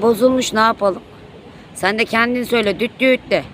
Bozulmuş, ne yapalım? Sen de kendin söyle, düt düt de.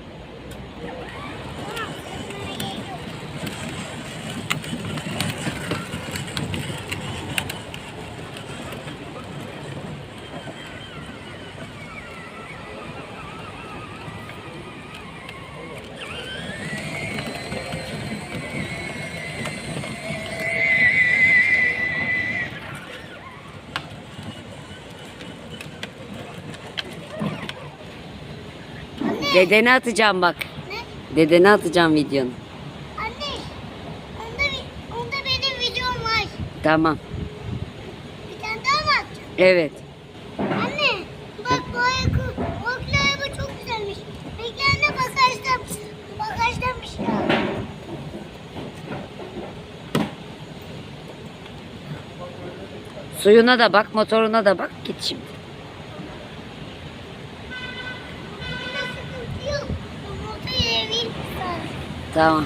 Dedeni atacağım bak. Ne? Dedeni atacağım videonu. Anne, onda benim videom var. Tamam. Bir tane daha mı atacaksın? Evet. Anne, bak bu araba çok güzelmiş. Beklerine bagajdamış ya. Suyuna da bak, motoruna da bak. Git şimdi. Sıkıntı yok. Motor evin. Tamam.